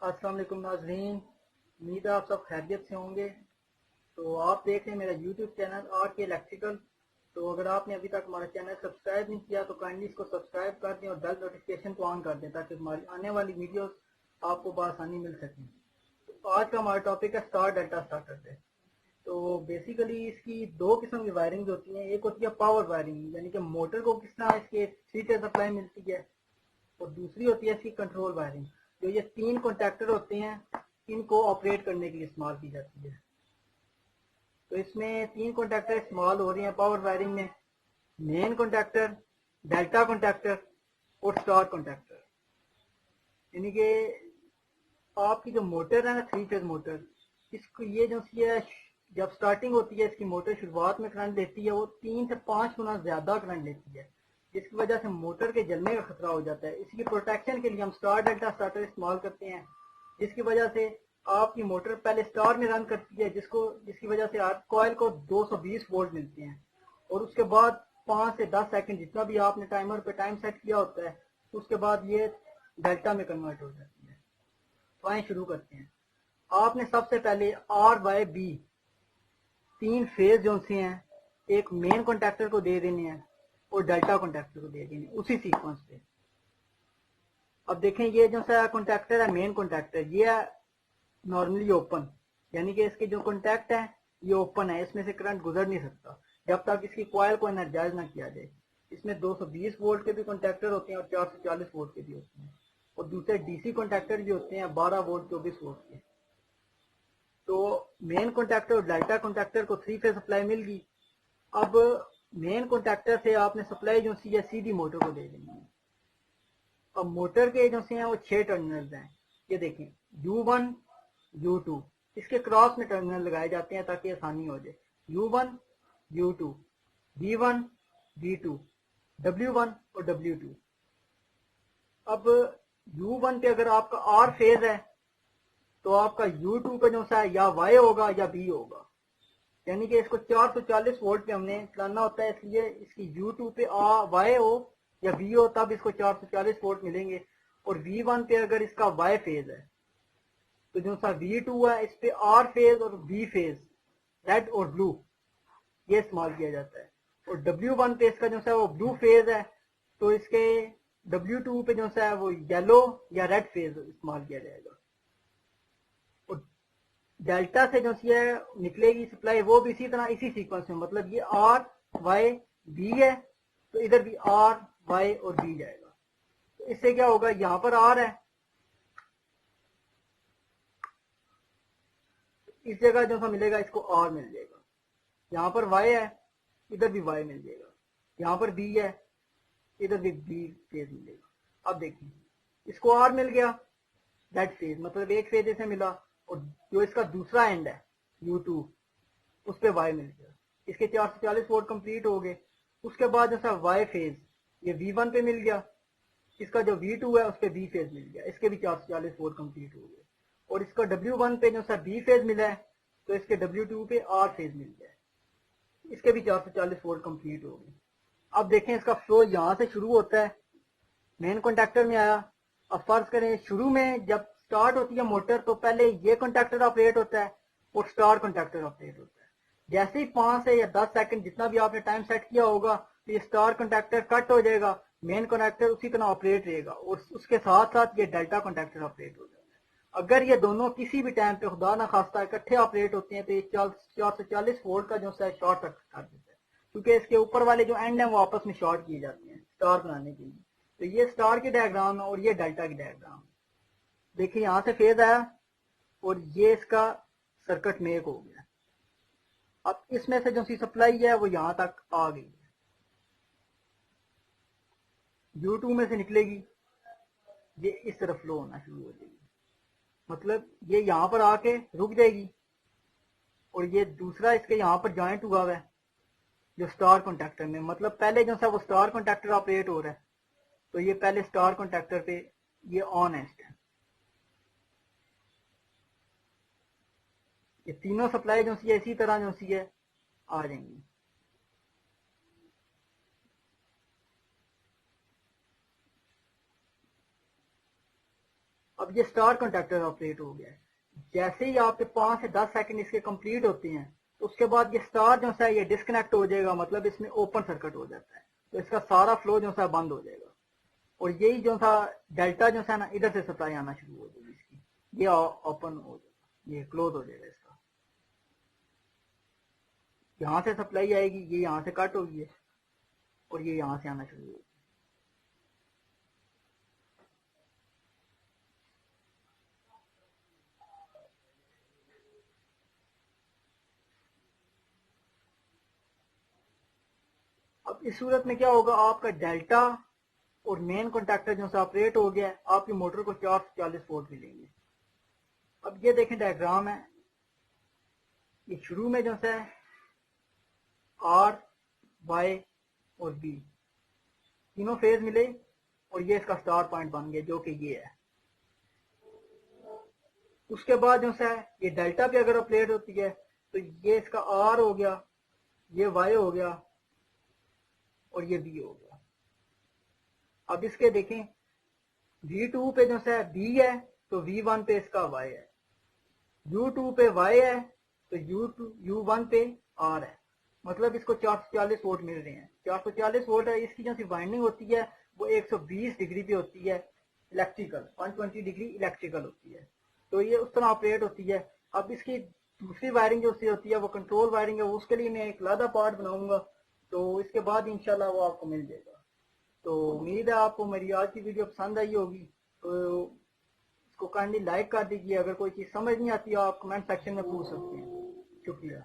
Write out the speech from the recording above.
अस्सलाम वालेकुम नाज़रीन, उम्मीद है आप सब खैरियत से होंगे। तो आप देख रहे हैं मेरा यूट्यूब चैनल आर के इलेक्ट्रिकल। तो अगर आपने अभी तक हमारा चैनल सब्सक्राइब नहीं किया तो काइंडली इसको सब्सक्राइब कर दें और बेल नोटिफिकेशन को ऑन कर दें ताकि हमारी आने वाली वीडियोस आपको बआसानी मिल सकें। तो आज का हमारा टॉपिक है स्टार डेल्टा स्टार्टर से। तो बेसिकली इसकी दो किस्म की वायरिंग होती हैं। एक होती है पावर वायरिंग, यानी कि मोटर को किस तरह इसके 3 फेज सप्लाई मिलती है, और दूसरी होती है इसकी कंट्रोल वायरिंग, जो ये 3 कॉन्टैक्टर होते हैं, इनको ऑपरेट करने के लिए इस्तेमाल की जाती है। तो इसमें 3 कॉन्टैक्टर इस्तेमाल हो रहे हैं पावर वायरिंग में: मेन कॉन्टैक्टर, डेल्टा कॉन्टैक्टर और स्टार कॉन्टैक्टर। यानी कि आपकी जो मोटर है ना, 3 फेज मोटर, इसको ये जो सी है, जब स्टार्टिंग होती है इसकी मोटर शुरुआत में करंट लेती है, वो 3 से 5 गुना ज्यादा करंट लेती है, जिसकी वजह से मोटर के जलने का खतरा हो जाता है। इसकी प्रोटेक्शन के लिए हम स्टार डेल्टा स्टार्टर इस्तेमाल करते हैं, जिसकी वजह से आपकी मोटर पहले स्टार में रन करती है, जिसकी वजह से आप कॉइल को 220 वोल्ट मिलते हैं, और उसके बाद 5 से 10 सेकंड जितना भी आपने टाइमर पे टाइम सेट किया होता है, उसके बाद ये डेल्टा में कन्वर्ट हो जाती है। तो आइए शुरू करते हैं। आपने सबसे पहले आर बाय बी 3 फेज जो से हैं, एक मेन कॉन्टैक्टर को दे देने हैं और डेल्टा कॉन्टैक्टर को दे देने उसी सीक्वेंस पे। अब देखें, ये जो सा कॉन्टैक्टर है मेन कॉन्टैक्टर, ये है नॉर्मली ओपन, यानी कि इसके जो कॉन्टैक्ट है ये ओपन है, इसमें से करंट गुजर नहीं सकता जब तक इसकी कॉइल को एनर्जाइज ना किया जाए। इसमें 220 वोल्ट के भी कॉन्टैक्टर होते हैं और 440 वोल्ट के भी होते हैं, और दूसरे डीसी कॉन्टैक्टर भी होते हैं 12 वोल्ट 24 वोल्ट के। तो मेन कॉन्टैक्टर और डेल्टा कॉन्टैक्टर को 3 फेज सप्लाई मिल गई। अब मेन कॉन्टैक्टर से आपने सप्लाई जो सी है सीधी मोटर को दे देनी है। अब मोटर के जो से हैं वो 6 टर्मिनल्स हैं। ये देखें, U1 U2, इसके क्रॉस में टर्मिनल लगाए जाते हैं ताकि आसानी हो जाए। U1 U2, V1 V2, W1 और W2। अब U1 पे अगर आपका R फेज है तो आपका U2 पे जो सा है या Y होगा या B होगा, यानी कि इसको 440 वोल्ट पे हमने चलाना होता है, इसलिए इसकी U2 पे Y हो या V हो तब इसको 440 वोल्ट मिलेंगे। और V1 पे अगर इसका Y फेज है तो जो सा V2 है इस पे R फेज और B फेज, रेड और ब्लू, ये इस्तेमाल किया जाता है। और W1 पे इसका जो सा वो ब्लू फेज है तो इसके W2 पे जो सा है वो येलो या रेड फेज इस्तेमाल किया जाएगा। और डेल्टा से जो सी है निकलेगी सप्लाई, वो भी इसी तरह इसी सीक्वेंस में, मतलब ये R Y B है तो इधर भी R Y और B जाएगा। तो इससे क्या होगा, यहां पर R है, इस जगह जो सा मिलेगा इसको R मिल जाएगा। यहां पर Y है, इधर भी Y मिल जाएगा। यहां पर B है, इधर भी B फेज मिलेगा। अब देखिए, इसको R मिल गया, दैट फेज, मतलब एक फेज इसे मिला, और जो इसका दूसरा एंड है U2 उस पे Y मिल गया। इसके 440 वोल्ट कंप्लीट हो गए। उसके बाद जैसा Y फेज ये V1 पे मिल गया, इसका जो V2 है उस पे B फेज मिल गया, इसके भी 440 वोल्ट कंप्लीट हो गए। और इसका W1 पे जो सा B फेज मिला है तो इसके W2 पे R फेज मिल गया, इसके भी 440 वोल्ट कंप्लीट हो गए। अब देखें, इसका फ्लो यहां से शुरू होता है, मेन कॉन्टैक्टर में आया। अब फर्ज करें शुरू में जब स्टार्ट होती है मोटर तो पहले ये कॉन्टैक्टर ऑपरेट होता है और स्टार कॉन्टैक्टर ऑपरेट होता है। जैसे ही 5 से या 10 सेकंड जितना भी आपने टाइम सेट किया होगा तो ये स्टार कॉन्टैक्टर कट हो जाएगा, मेन कॉन्टैक्टर उसी तरह ऑपरेट रहेगा, और उसके साथ साथ ये डेल्टा कॉन्टैक्टर ऑपरेट हो जाएगा। अगर ये दोनों किसी भी टाइम पे खुदा ना खास्ता इकट्ठे ऑपरेट होते हैं तो ये 440 वोल्ट का जो है शॉर्ट सर्किट कर देता है, क्योंकि इसके ऊपर वाले जो एंड है वो आपस में शॉर्ट किए जाते हैं स्टार बनाने के लिए। तो ये स्टार की डायग्राम है और ये डेल्टा की डायग्राम। देखिए, यहां से फेज आया और ये इसका सर्किट मेक हो गया। अब इसमें से जो सी सप्लाई है वो यहां तक आ गई है, U2 में से निकलेगी, ये इस तरफ फ्लो होना शुरू हो जाएगी, मतलब ये यहां पर आके रुक जाएगी, और ये दूसरा इसके यहां पर ज्वाइंट हुआ हुआ है जो स्टार कॉन्टैक्टर में, मतलब पहले जो सा वो स्टार कॉन्टैक्टर ऑपरेट हो रहा है तो ये पहले स्टार कॉन्टैक्टर पे ये ऑन है। ये तीनों सप्लाई जो सी है इसी तरह जो सी है आ जाएंगी। अब ये स्टार कॉन्टैक्टर ऑपरेट हो गया है। जैसे ही आपके 5 से 10 सेकंड इसके कंप्लीट होते हैं तो उसके बाद ये स्टार जो है ये डिस्कनेक्ट हो जाएगा, मतलब इसमें ओपन सर्किट हो जाता है, तो इसका सारा फ्लो जो है बंद हो जाएगा और यही जो था डेल्टा जो है ना इधर से सप्लाई आना शुरू हो जाएगी इसकी, ये ओपन हो जाएगा, ये क्लोज हो जाएगा इसका, यहाँ से सप्लाई आएगी, ये यहाँ से कट होगी और ये यहाँ से आना शुरू होगी। अब इस सूरत में क्या होगा, आपका डेल्टा और मेन कॉन्टैक्टर जो है ऑपरेट हो गया है, आपकी मोटर को 440 वोल्ट मिलेंगे। अब ये देखें डायग्राम है, ये शुरू में जो है आर वाई और बी तीनों फेज मिले और ये इसका स्टार पॉइंट बन गया जो कि ये है। उसके बाद जो है ये डेल्टा पे अगर ऑपरेट होती है तो ये इसका आर हो गया, ये वाई हो गया और ये बी हो गया। अब इसके देखें V2 पे जो है B है तो V1 पे इसका Y है, U2 पे Y है तो U1 पे R है, मतलब इसको 440 वोल्ट मिल रहे हैं। 440 वोल्ट है, इसकी जो सी वाइंडिंग होती है वो 120 डिग्री पे होती है इलेक्ट्रिकल, 120 डिग्री इलेक्ट्रिकल होती है, तो ये उस तरह ऑपरेट होती है। अब इसकी दूसरी वायरिंग जो सी होती है वो कंट्रोल वायरिंग है, उसके लिए मैं एक अलग पार्ट बनाऊंगा, तो इसके बाद इंशाल्लाह वो आपको मिल जाएगा। तो उम्मीद है आपको मेरी आज की वीडियो पसंद आई होगी, तो इसको काइंडली लाइक कर दीजिए। अगर कोई चीज़ समझ नहीं आती है आप कमेंट सेक्शन में पूछ सकते हैं। शुक्रिया।